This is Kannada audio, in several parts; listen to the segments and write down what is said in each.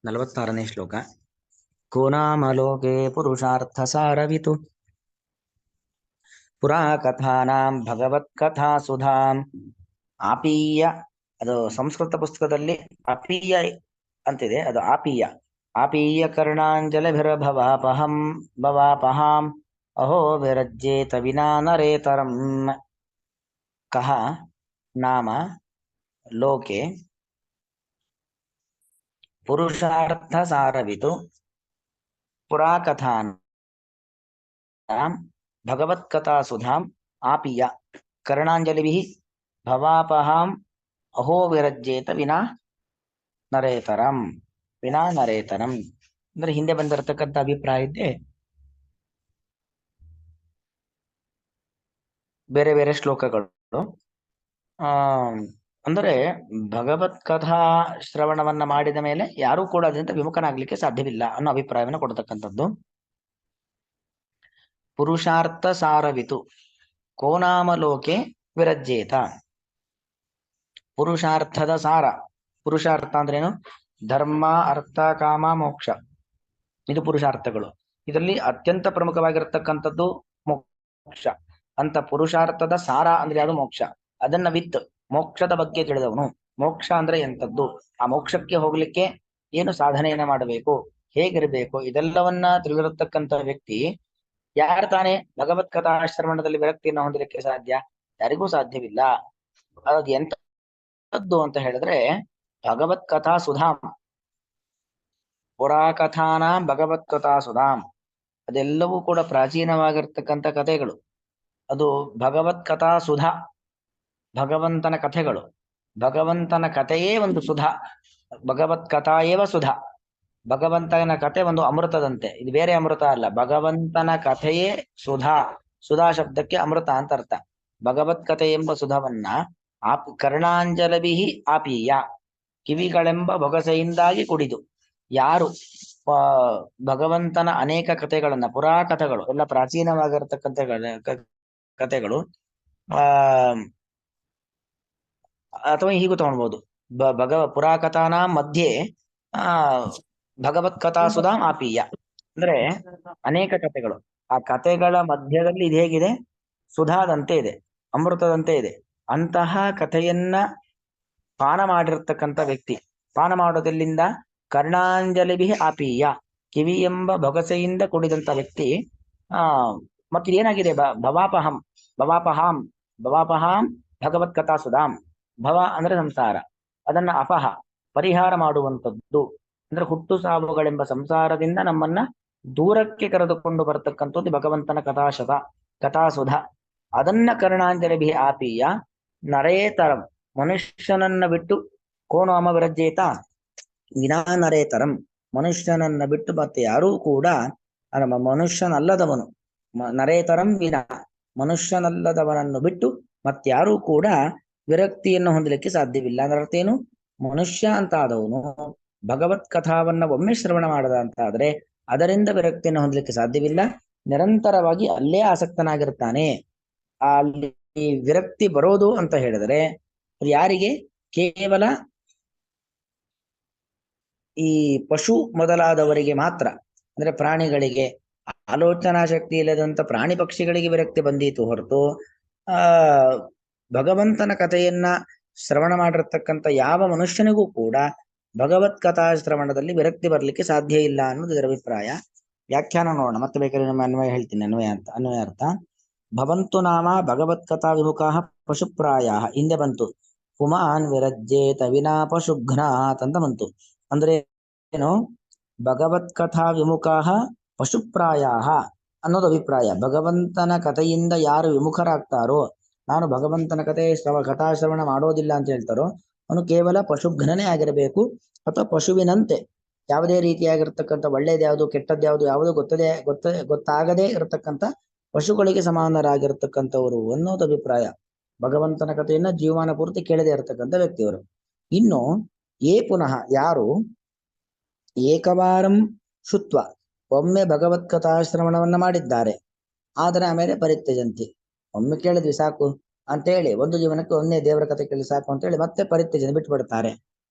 46ನೇ ಶ್ಲೋಕ. ಕೋ ನಾಮ ಲೋಕೆ ಪುರುಷಾರ್ಥ ಸಾರವಿತು ಪುರಾ ಕಥಾನಾಂ ಭಗವತ್ ಕಥಾ ಸುಧಾಂ ಆಪೀಯ. ಅದು ಸಂಸ್ಕೃತ ಪುಸ್ತಕದಲ್ಲಿ ಅಪೀಯ ಅಂತಿದೆ, ಅದು ಆಪೀಯ. ಆಪೀಯ ಕರ್ಣಾಂಜಲಿಭಿರ್ಭವಾಪಹಂ ಭವಾಪಹಾಂ ಅಹೋ ವಿರಜ್ಯೇತ ವಿನಾ ನರೇತರಂ. ಕಹ ನಾಮ ಲೋಕೆ ಪುರುಷಾರ್ಥ ಸಾರವಿತು ಪುರಾ ಕಥಾನಾಂ ಭಗವತ್ ಕಥಾ ಸುಧಾಂ ಆಪೀಯ ಕರ್ಣಾಂಜಲಿಭಿಃ ಭವಾಪಹಾಂ ಅಹೋ ವಿರಜ್ಯೇತ ವಿನಾ ನರೇತರಂ. ವಿನಾ ನರೇತರಂ ಅಂದ್ರೆ ಹಿಂದೆ ಬಂದಿರತಕ್ಕಂಥ ಅಭಿಪ್ರಾಯ ಇದ್ದೆ ಬೇರೆ ಬೇರೆ ಶ್ಲೋಕಗಳು. ಅಂದರೆ ಭಗವತ್ ಕಥಾ ಶ್ರವಣವನ್ನ ಮಾಡಿದ ಮೇಲೆ ಯಾರೂ ಕೂಡ ಅದರಿಂದ ವಿಮುಖನಾಗ್ಲಿಕ್ಕೆ ಸಾಧ್ಯವಿಲ್ಲ ಅನ್ನೋ ಅಭಿಪ್ರಾಯವನ್ನು ಕೊಡ್ತಕ್ಕಂಥದ್ದು. ಪುರುಷಾರ್ಥ ಸಾರವಿತು ಕೋನಾಮ ಲೋಕೆ ವಿರಜ್ಯೇತ. ಪುರುಷಾರ್ಥದ ಸಾರ. ಪುರುಷಾರ್ಥ ಅಂದ್ರೇನು? ಧರ್ಮ, ಅರ್ಥ, ಕಾಮ, ಮೋಕ್ಷ. ಇದು ಪುರುಷಾರ್ಥಗಳು. ಇದರಲ್ಲಿ ಅತ್ಯಂತ ಪ್ರಮುಖವಾಗಿರತಕ್ಕಂಥದ್ದು ಮೋಕ್ಷ. ಅಂತ ಪುರುಷಾರ್ಥದ ಸಾರ ಅಂದ್ರೆ ಯಾವುದು? ಮೋಕ್ಷ. ಅದನ್ನ ಮೋಕ್ಷದ ಬಗ್ಗೆ ತಿಳಿದವನು. ಮೋಕ್ಷ ಅಂದ್ರೆ ಎಂಥದ್ದು, ಆ ಮೋಕ್ಷಕ್ಕೆ ಹೋಗ್ಲಿಕ್ಕೆ ಏನು ಸಾಧನೆಯನ್ನ ಮಾಡಬೇಕು, ಹೇಗಿರಬೇಕು, ಇದೆಲ್ಲವನ್ನ ತಿಳಿದಿರತಕ್ಕಂಥ ವ್ಯಕ್ತಿ ಯಾರು ತಾನೇ ಭಗವತ್ ಕಥಾಶ್ರವಣದಲ್ಲಿ ವಿರಕ್ತಿಯನ್ನು ಹೊಂದಲಿಕ್ಕೆ ಸಾಧ್ಯ? ಯಾರಿಗೂ ಸಾಧ್ಯವಿಲ್ಲ. ಅದು ಎಂಥದ್ದು ಅಂತ ಹೇಳಿದ್ರೆ ಭಗವತ್ ಕಥಾ ಸುಧಾಂ. ಪುರಾಕಥಾನ ಭಗವತ್ ಕಥಾ ಸುಧಾಂ ಅದೆಲ್ಲವೂ ಕೂಡ ಪ್ರಾಚೀನವಾಗಿರ್ತಕ್ಕಂಥ ಕಥೆಗಳು. ಅದು ಭಗವತ್ ಕಥಾ ಸುಧಾ, ಭಗವಂತನ ಕಥೆಗಳು. ಭಗವಂತನ ಕಥೆಯೇ ಒಂದು ಸುಧಾ. ಭಗವತ್ ಕಥಾ ಏವ ಸುಧಾ. ಭಗವಂತನ ಕಥೆ ಒಂದು ಅಮೃತದಂತೆ. ಇದು ಬೇರೆ ಅಮೃತ ಅಲ್ಲ, ಭಗವಂತನ ಕಥೆಯೇ ಸುಧಾ. ಸುಧಾ ಶಬ್ದಕ್ಕೆ ಅಮೃತ ಅಂತ ಅರ್ಥ. ಭಗವತ್ ಕಥೆ ಎಂಬ ಸುಧವನ್ನ ಕರ್ಣಾಂಜಲಿಭಿಃ ಆಪೀಯ, ಕಿವಿಗಳೆಂಬ ಬೊಗಸೆಯಿಂದಾಗಿ ಕುಡಿದು ಯಾರು ಭಗವಂತನ ಅನೇಕ ಕಥೆಗಳನ್ನ, ಪುರಾ ಕಥೆಗಳು ಎಲ್ಲ ಪ್ರಾಚೀನವಾಗಿರತಕ್ಕಂಥ ಕಥೆಗಳು, ಅಥವಾ ಹೀಗೂ ತಗೊಳ್ಬಹುದು. ಪುರಾಕಥಾನ ಮಧ್ಯೆ ಭಗವತ್ ಕಥಾ ಸುಧಾಂ ಆಪೀಯ ಅಂದ್ರೆ ಅನೇಕ ಕಥೆಗಳು. ಆ ಕಥೆಗಳ ಮಧ್ಯದಲ್ಲಿ ಇದು ಹೇಗಿದೆ? ಸುಧಾದಂತೆ ಇದೆ, ಅಮೃತದಂತೆ ಇದೆ. ಅಂತಹ ಕಥೆಯನ್ನ ಪಾನ ಮಾಡಿರ್ತಕ್ಕಂಥ ವ್ಯಕ್ತಿ. ಪಾನ ಮಾಡೋದೆಲ್ಲಿಂದ? ಕರ್ಣಾಂಜಲಿಭಿಃ ಆಪೀಯ, ಕಿವಿ ಎಂಬ ಬೊಗಸೆಯಿಂದ ಕುಡಿದಂತ ವ್ಯಕ್ತಿ. ಮತ್ತೆ ಏನಾಗಿದೆ? ಭವಾಪಹಂ ಭವಾಪಹಾಂ ಭಗವತ್ ಕಥಾ ಸುಧಾಂ. ಭವ ಅಂದ್ರೆ ಸಂಸಾರ, ಅದನ್ನ ಅಪಹ ಪರಿಹಾರ ಮಾಡುವಂಥದ್ದು. ಅಂದ್ರೆ ಹುಟ್ಟು ಸಾವುಗಳೆಂಬ ಸಂಸಾರದಿಂದ ನಮ್ಮನ್ನ ದೂರಕ್ಕೆ ಕರೆದುಕೊಂಡು ಬರತಕ್ಕಂಥದ್ದು ಭಗವಂತನ ಕಥಾಸುಧ. ಅದನ್ನ ಕರ್ಣಾಂಜಲಿಭಿಃ ಆಪೀಯ ನರೇತರಂ, ಮನುಷ್ಯನನ್ನ ಬಿಟ್ಟು. ಕೋನು ಅಮ ವಿರಜ್ಯೇತ ವಿನಾ ನರೇತರಂ, ಮನುಷ್ಯನನ್ನ ಬಿಟ್ಟು ಮತ್ತೆ ಯಾರೂ ಕೂಡ ಮನುಷ್ಯನಲ್ಲದವನು. ನರೇತರಂ ವಿನಾ, ಮನುಷ್ಯನಲ್ಲದವನನ್ನು ಬಿಟ್ಟು ಮತ್ಯಾರೂ ಕೂಡ ವಿರಕ್ತಿಯನ್ನು ಹೊಂದಲಿಕ್ಕೆ ಸಾಧ್ಯವಿಲ್ಲ. ಅಂದ್ರೆ ಅರ್ಥ ಏನು? ಮನುಷ್ಯ ಅಂತ ಆದವನು ಭಗವತ್ ಕಥಾವನ್ನ ಒಮ್ಮೆ ಶ್ರವಣ ಮಾಡದ ಅಂತ ಆದ್ರೆ ಅದರಿಂದ ವಿರಕ್ತಿಯನ್ನು ಹೊಂದಲಿಕ್ಕೆ ಸಾಧ್ಯವಿಲ್ಲ. ನಿರಂತರವಾಗಿ ಅಲ್ಲೇ ಆಸಕ್ತನಾಗಿರ್ತಾನೆ. ಅಲ್ಲಿ ವಿರಕ್ತಿ ಬರೋದು ಅಂತ ಹೇಳಿದರೆ ಯಾರಿಗೆ? ಕೇವಲ ಈ ಪಶು ಮೊದಲಾದವರಿಗೆ ಮಾತ್ರ. ಅಂದ್ರೆ ಪ್ರಾಣಿಗಳಿಗೆ, ಆಲೋಚನಾ ಶಕ್ತಿ ಇಲ್ಲದಂತ ಪ್ರಾಣಿ ಪಕ್ಷಿಗಳಿಗೆ ವಿರಕ್ತಿ ಬಂದೀತು ಹೊರತು ಭಗವಂತನ ಕಥೆಯನ್ನ ಶ್ರವಣ ಮಾಡಿರ್ತಕ್ಕಂಥ ಯಾವ ಮನುಷ್ಯನಿಗೂ ಕೂಡ ಭಗವತ್ ಕಥಾ ಶ್ರವಣದಲ್ಲಿ ವಿರಕ್ತಿ ಬರ್ಲಿಕ್ಕೆ ಸಾಧ್ಯ ಇಲ್ಲ ಅನ್ನೋದು ಇದರ ಅಭಿಪ್ರಾಯ. ವ್ಯಾಖ್ಯಾನ ನೋಡೋಣ, ಮತ್ತೆ ಬೇಕಾದ್ರೆ ನಮ್ಮ ಅನ್ವಯ ಹೇಳ್ತೀನಿ. ಅನ್ವಯ ಅರ್ಥ: ಭವಂತು ನಾಮ ಭಗವತ್ ಕಥಾ ವಿಮುಖಾಃ ಪಶುಪ್ರಾಯಾಃ. ಹಿಂದೆ ಬಂತು ಪುಮಾನ್ ವಿರಜ್ಯೇತ ವಿನಾ ಪಶುಘ್ನಾತ್ ಅಂತ ಬಂತು. ಅಂದ್ರೆ ಏನು? ಭಗವತ್ ಕಥಾ ವಿಮುಖಾಃ ಪಶುಪ್ರಾಯಾಃ ಅನ್ನೋದು ಅಭಿಪ್ರಾಯ. ಭಗವಂತನ ಕಥೆಯಿಂದ ಯಾರು ವಿಮುಖರಾಗ್ತಾರೋ, ನಾನು ಭಗವಂತನ ಕಥಾಶ್ರವಣ ಮಾಡೋದಿಲ್ಲ ಅಂತ ಹೇಳ್ತಾರೋ ಅವನು ಕೇವಲ ಪಶುಘ್ನನೇ ಆಗಿರಬೇಕು, ಅಥವಾ ಪಶುವಿನಂತೆ ಯಾವುದೇ ರೀತಿಯಾಗಿರ್ತಕ್ಕಂಥ ಒಳ್ಳೇದು ಯಾವುದು ಕೆಟ್ಟದ್ದು ಯಾವುದು ಯಾವುದು ಗೊತ್ತಾಗದೇ ಇರತಕ್ಕಂಥ ಪಶುಗಳಿಗೆ ಸಮಾನರಾಗಿರ್ತಕ್ಕಂಥವರು ಅನ್ನೋದು ಅಭಿಪ್ರಾಯ. ಭಗವಂತನ ಕಥೆಯನ್ನ ಜೀವಮಾನ ಪೂರ್ತಿ ಕೇಳದೇ ಇರತಕ್ಕಂಥ ವ್ಯಕ್ತಿಯವರು. ಇನ್ನು ಪುನಃ ಯಾರು ಏಕವಾರಂ ಶುತ್ವ, ಒಮ್ಮೆ ಭಗವತ್ ಕಥಾಶ್ರವಣವನ್ನ ಮಾಡಿದ್ದಾರೆ, ಆದರೆ ಆಮೇಲೆ ಪರಿತ್ಯಜಂತಿ, ಒಮ್ಮೆ ಕೇಳಿದ್ವಿ ಸಾಕು ಅಂತೇಳಿ, ಒಂದು ಜೀವನಕ್ಕೆ ಒಮ್ಮೆ ದೇವರ ಕಥೆ ಕೇಳಿ ಸಾಕು ಅಂತೇಳಿ ಮತ್ತೆ ಪರಿತ್ಯಜನ ಬಿಟ್ಟು ಬಿಡ್ತಾರೆ.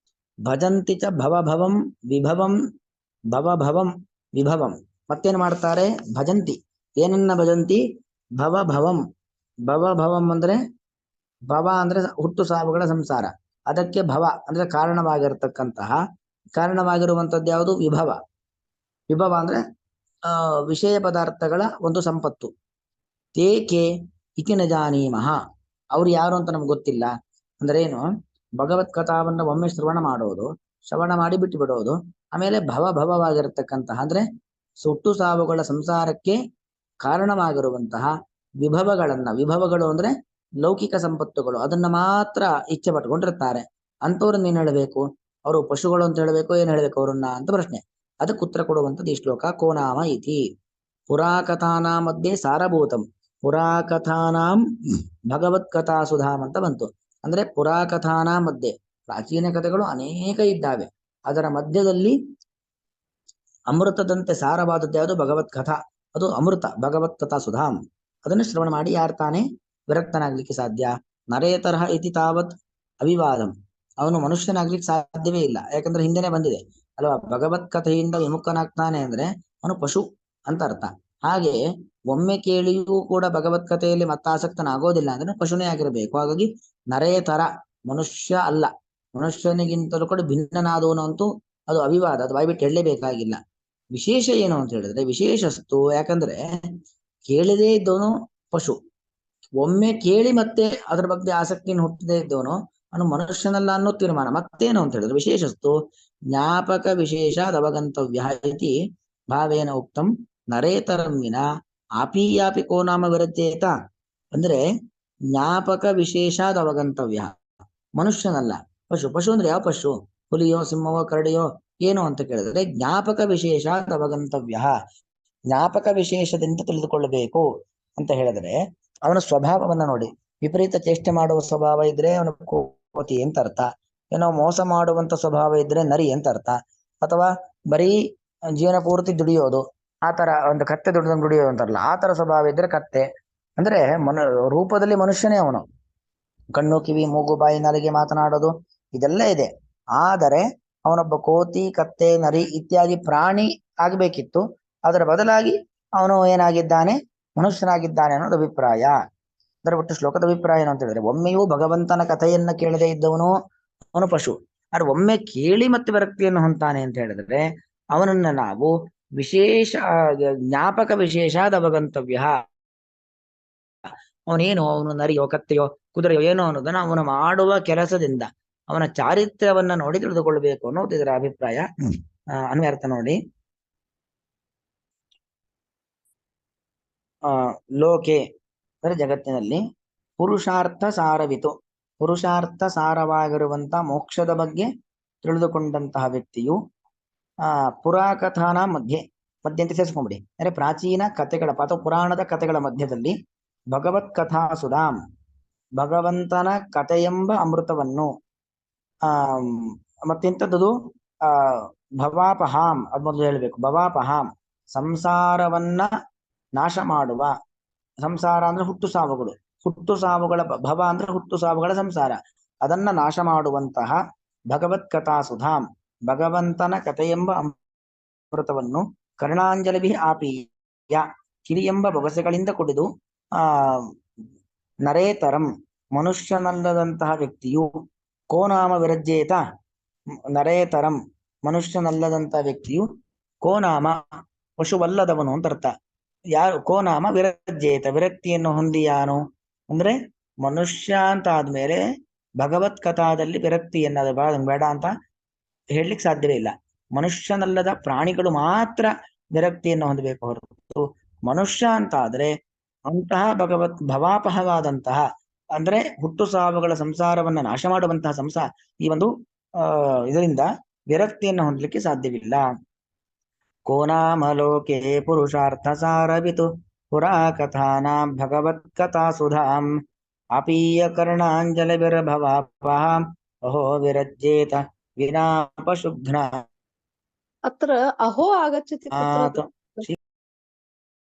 ಭಜಂತಿ ಚ ಭವಭವಂ ವಿಭವಂ ಭವಭವಂ ವಿಭವಂ. ಮತ್ತೇನ್ ಮಾಡ್ತಾರೆ? ಭಜಂತಿ. ಏನನ್ನ ಭಜಂತಿ? ಭವಭವಂ. ಭವಭವಂ ಅಂದ್ರೆ ಭವ ಅಂದ್ರೆ ಹುಟ್ಟು ಸಾವುಗಳ ಸಂಸಾರ. ಅದಕ್ಕೆ ಭವ ಅಂದ್ರೆ ಕಾರಣವಾಗಿರುವಂತದ್ದು ಯಾವುದು? ವಿಭವ. ವಿಭವ ಅಂದ್ರೆ ವಿಷಯ ಪದಾರ್ಥಗಳ ಒಂದು ಸಂಪತ್ತು. ತೇಕೆ ಇತಿ ನ ಜಾನೀಮಃ. ಅವ್ರು ಯಾರು ಅಂತ ನಮ್ಗೆ ಗೊತ್ತಿಲ್ಲ. ಅಂದ್ರೆ ಏನು? ಭಗವತ್ ಕಥಾವನ್ನ ಒಮ್ಮೆ ಶ್ರವಣ ಮಾಡೋದು, ಶ್ರವಣ ಮಾಡಿ ಬಿಟ್ಟು ಬಿಡೋದು, ಆಮೇಲೆ ಭವಭವವಾಗಿರತಕ್ಕಂತಹ ಅಂದ್ರೆ ಹುಟ್ಟು ಸಾವುಗಳ ಸಂಸಾರಕ್ಕೆ ಕಾರಣವಾಗಿರುವಂತಹ ವಿಭವಗಳು ಅಂದ್ರೆ ಲೌಕಿಕ ಸಂಪತ್ತುಗಳು, ಅದನ್ನ ಮಾತ್ರ ಇಚ್ಛೆ ಪಟ್ಕೊಂಡಿರ್ತಾರೆ. ಅಂಥವ್ರನ್ನ ಏನ್ ಹೇಳಬೇಕು? ಅವರು ಪಶುಗಳು ಅಂತ ಹೇಳಬೇಕು, ಏನ್ ಹೇಳಬೇಕು ಅವ್ರನ್ನ ಅಂತ ಪ್ರಶ್ನೆ. ಅದಕ್ಕೆ ಉತ್ತರ ಕೊಡುವಂಥದ್ದು ಈ ಶ್ಲೋಕ. ಕೋನಾಮ ಇತಿ ಪುರಾಕಥಾನಾ ಮಧ್ಯೆ ಸಾರಭೂತಂ. ಪುರಾಕಥಾನಾಂ ಭಗವತ್ ಕಥಾಸುಧಾಮ್ ಅಂತ ಬಂತು. ಅಂದ್ರೆ ಪುರಾಕಥಾನಾ ಮಧ್ಯೆ ಪ್ರಾಚೀನ ಕಥೆಗಳು ಅನೇಕ ಇದ್ದಾವೆ. ಅದರ ಮಧ್ಯದಲ್ಲಿ ಅಮೃತದಂತೆ ಸಾರವಾದದ್ದು ಯಾವುದು? ಭಗವತ್ ಕಥಾ. ಅದು ಅಮೃತ, ಭಗವತ್ ಕಥಾ ಸುಧಾಮ್. ಅದನ್ನು ಶ್ರವಣ ಮಾಡಿ ಯಾರು ತಾನೇ ವಿರಕ್ತನಾಗ್ಲಿಕ್ಕೆ ಸಾಧ್ಯ? ನರೇತರಹ ಇತಿ ತಾವತ್ ಅವಿವಾದಂ. ಅವನು ಮನುಷ್ಯನಾಗ್ಲಿಕ್ಕೆ ಸಾಧ್ಯವೇ ಇಲ್ಲ. ಯಾಕಂದ್ರೆ ಹಿಂದೆನೆ ಬಂದಿದೆ ಅಲ್ವಾ? ಭಗವತ್ ಕಥೆಯಿಂದ ವಿಮುಖನಾಗ್ತಾನೆ ಅಂದ್ರೆ ಅವನು ಪಶು ಅಂತ ಅರ್ಥ. ಹಾಗೆ ಒಮ್ಮೆ ಕೇಳಿಯೂ ಕೂಡ ಭಗವತ್ ಕಥೆಯಲ್ಲಿ ಮತ್ತಾಸಕ್ತನಾಗೋದಿಲ್ಲ ಅಂದ್ರೆ ಪಶುನೇ ಆಗಿರಬೇಕು. ಹಾಗಾಗಿ ನರೇತರ, ಮನುಷ್ಯ ಅಲ್ಲ, ಮನುಷ್ಯನಿಗಿಂತಲೂ ಕೂಡ ಭಿನ್ನನಾದವನು ಅಂತೂ ಅದು ಅವಿವಾದ, ಅದು ಬಾಯ್ಬಿಟ್ಟು ಹೇಳಲೇಬೇಕಾಗಿಲ್ಲ. ವಿಶೇಷ ಏನು ಅಂತ ಹೇಳಿದ್ರೆ ವಿಶೇಷಸ್ತು. ಯಾಕಂದ್ರೆ ಕೇಳದೇ ಇದ್ದವನು ಪಶು, ಒಮ್ಮೆ ಕೇಳಿ ಮತ್ತೆ ಅದರ ಬಗ್ಗೆ ಆಸಕ್ತಿಯನ್ನು ಹುಟ್ಟದೇ ಇದ್ದವನು ಅವನು ಮನುಷ್ಯನಲ್ಲ ಅನ್ನೋ ತೀರ್ಮಾನ. ಮತ್ತೇನು ಅಂತ ಹೇಳಿದ್ರೆ ವಿಶೇಷಸ್ತು ಜ್ಞಾಪಕ ವಿಶೇಷಾದ್ ಅವಗಂತವ್ಯ ಇತಿ ಭಾವೇನ ಉಕ್ತಂ ನರೇತರಂ ವಿನ ಆಪೀಯಾಪಿ ಕೋ ನಾಮ ವಿರಜ್ಯೇತ. ಅಂದ್ರೆ ಜ್ಞಾಪಕ ವಿಶೇಷಾದ್ ಅವಗಂತವ್ಯ, ಮನುಷ್ಯನಲ್ಲ ಪಶು. ಪಶು ಅಂದ್ರೆ ಯಾವ ಪಶು? ಹುಲಿಯೋ, ಸಿಂಹವೋ, ಕರಡಿಯೋ ಏನು ಅಂತ ಕೇಳಿದ್ರೆ ಜ್ಞಾಪಕ ವಿಶೇಷಾದ್ ಅವಗಂತವ್ಯ, ಜ್ಞಾಪಕ ವಿಶೇಷದಿಂದ ತಿಳಿದುಕೊಳ್ಳಬೇಕು ಅಂತ ಹೇಳಿದ್ರೆ ಅವನ ಸ್ವಭಾವವನ್ನ ನೋಡಿ. ವಿಪರೀತ ಚೇಷ್ಟೆ ಮಾಡುವ ಸ್ವಭಾವ ಇದ್ರೆ ಅವನು ಕೋತಿ ಅಂತ ಅರ್ಥ. ಏನೋ ಮೋಸ ಮಾಡುವಂತ ಸ್ವಭಾವ ಇದ್ರೆ ನರಿ ಅಂತ ಅರ್ಥ. ಅಥವಾ ಬರೀ ಜೀವನ ಪೂರ್ತಿ ದುಡಿಯೋದು, ಆತರ ಒಂದು ಕತ್ತೆ ದುಡಿದಂಗೆ ದುಡಿಯೋದು ಅಂತಾರಲ್ಲ, ಆತರ ಸ್ವಭಾವ ಇದ್ರೆ ಕತ್ತೆ. ಅಂದ್ರೆ ರೂಪದಲ್ಲಿ ಮನುಷ್ಯನೇ ಅವನು. ಕಣ್ಣು, ಕಿವಿ, ಮೂಗು, ಬಾಯಿ, ನಾಲಿಗೆ, ಮಾತನಾಡೋದು ಇದೆಲ್ಲ ಇದೆ. ಆದರೆ ಅವನೊಬ್ಬ ಕೋತಿ, ಕತ್ತೆ, ನರಿ ಇತ್ಯಾದಿ ಪ್ರಾಣಿ ಆಗ್ಬೇಕಿತ್ತು. ಅದರ ಬದಲಾಗಿ ಅವನು ಏನಾಗಿದ್ದಾನೆ? ಮನುಷ್ಯನಾಗಿದ್ದಾನೆ ಅನ್ನೋದು ಅಭಿಪ್ರಾಯ. ಅದರ ಒಟ್ಟು ಶ್ಲೋಕದ ಅಭಿಪ್ರಾಯ ಏನು ಅಂತ ಹೇಳಿದ್ರೆ ಒಮ್ಮೆಯೂ ಭಗವಂತನ ಕಥೆಯನ್ನ ಕೇಳದೆ ಇದ್ದವನು ಅವನು ಪಶು. ಆದ್ರೆ ಒಮ್ಮೆ ಕೇಳಿ ಮತ್ತೆ ವಿರಕ್ತಿಯನ್ನು ಹೊಂತಾನೆ ಅಂತ ಹೇಳಿದ್ರೆ ಅವನನ್ನ ನಾವು ವಿಶೇಷ ಜ್ಞಾಪಕ ವಿಶೇಷಾದ ಅವಗಂತವ್ಯ. ಅವನೇನು, ಅವನು ನರಿಯೋ, ಕತ್ತೆಯೋ, ಕುದುರೆಯೋ ಏನೋ ಅನ್ನೋದನ್ನ ಅವನು ಮಾಡುವ ಕೆಲಸದಿಂದ, ಅವನ ಚಾರಿತ್ರ್ಯವನ್ನ ನೋಡಿ ತಿಳಿದುಕೊಳ್ಬೇಕು ಅನ್ನೋದು ಇದರ ಅಭಿಪ್ರಾಯ. ಅನ್ವರ್ಥ ನೋಡಿ. ಲೋಕೆ ಅಂದ್ರೆ ಜಗತ್ತಿನಲ್ಲಿ ಪುರುಷಾರ್ಥ ಸಾರವಿತು, ಪುರುಷಾರ್ಥ ಸಾರವಾಗಿರುವಂತ ಮೋಕ್ಷದ ಬಗ್ಗೆ ತಿಳಿದುಕೊಂಡಂತಹ ವ್ಯಕ್ತಿಯು ಪುರಾಕಥಾನ ಮಧ್ಯೆ ಅಂತ ಸೇರಿಸ್ಕೊಂಡ್ಬಿಡಿ. ಅಂದ್ರೆ ಪ್ರಾಚೀನ ಕಥೆಗಳ ಅಥವಾ ಪುರಾಣದ ಕಥೆಗಳ ಮಧ್ಯದಲ್ಲಿ ಭಗವತ್ ಕಥಾ ಸುಧಾಮ್, ಭಗವಂತನ ಕಥೆಯೆಂಬ ಅಮೃತವನ್ನು ಮತ್ತೆಂಥದ್ದು ಭವಾಪಹಾಂ, ಅದ್ ಮೊದಲು ಹೇಳ್ಬೇಕು. ಭವಾಪಹಾಂ ಸಂಸಾರವನ್ನ ನಾಶ ಮಾಡುವ, ಸಂಸಾರ ಅಂದ್ರೆ ಹುಟ್ಟು ಸಾವುಗಳು, ಹುಟ್ಟು ಸಾವುಗಳ ಭವ ಅಂದ್ರೆ ಹುಟ್ಟು ಸಾವುಗಳ ಸಂಸಾರ, ಅದನ್ನ ನಾಶ ಮಾಡುವಂತಹ ಭಗವತ್ ಕಥಾ ಸುಧಾಂ, ಭಗವಂತನ ಕಥೆಯೆಂಬ ಅಮೃತವನ್ನು ಕರ್ಣಾಂಜಲಿ ಆಪೀಯ, ಕಿರಿಯೆಂಬ ಬೊಗಸೆಗಳಿಂದ ಕುಡಿದು ನರೇತರಂ ಮನುಷ್ಯನಲ್ಲದಂತಹ ವ್ಯಕ್ತಿಯು ಕೋನಾಮ ವಿರಜ್ಯೇತ, ನರೇತರಂ ಮನುಷ್ಯನಲ್ಲದಂತಹ ವ್ಯಕ್ತಿಯು ಕೋನಾಮ ಪಶುವಲ್ಲದವನು ಅಂತ ಅರ್ಥ. ಯಾರು ಕೋನಾಮ ವಿರಜ್ಯೇತ ವಿರಕ್ತಿಯನ್ನು ಹೊಂದಿಯಾನು ಅಂದ್ರೆ ಮನುಷ್ಯ ಅಂತ ಆದ್ಮೇಲೆ ಭಗವತ್ ಕಥಾದಲ್ಲಿ ವಿರಕ್ತಿಯನ್ನ ಬೇಡ ಅಂತ ಹೇಳಲಿಕ್ಕೆ ಸಾಧ್ಯವೇ ಇಲ್ಲ. ಮನುಷ್ಯನಲ್ಲದ ಪ್ರಾಣಿಗಳು ಮಾತ್ರ ವಿರಕ್ತಿಯನ್ನು ಹೊಂದಬೇಕು ಹೊರತು ಮನುಷ್ಯ ಅಂತ ಆದ್ರೆ ಅಂತಹ ಭಗವತ್ ಭವಾಪಹವಾದಂತಹ ಅಂದ್ರೆ ಹುಟ್ಟು ಸಾವುಗಳ ಸಂಸಾರವನ್ನ ನಾಶ ಮಾಡುವಂತಹ ಈ ಒಂದು ಇದರಿಂದ ವಿರಕ್ತಿಯನ್ನು ಹೊಂದಲಿಕ್ಕೆ ಸಾಧ್ಯವಿಲ್ಲ. ಕೋನಾಮಲೋಕೆ ಪುರುಷಾರ್ಥ ಸಾರವಿತು ಪುರಾ ಕಥಾನಾಂ ಭಗವತ್ ಕಥಾ ಸುಧಾಂ ಅಪೀಯ ಕರ್ಣಾಂಜಲಿ ವಿರಭವಾಪಹಾಂ ಅಹೋ ವಿರಜ್ಯೇತ ವಿನಾ ಪಶುಘ್ನ. अत्र अहो आगच्छति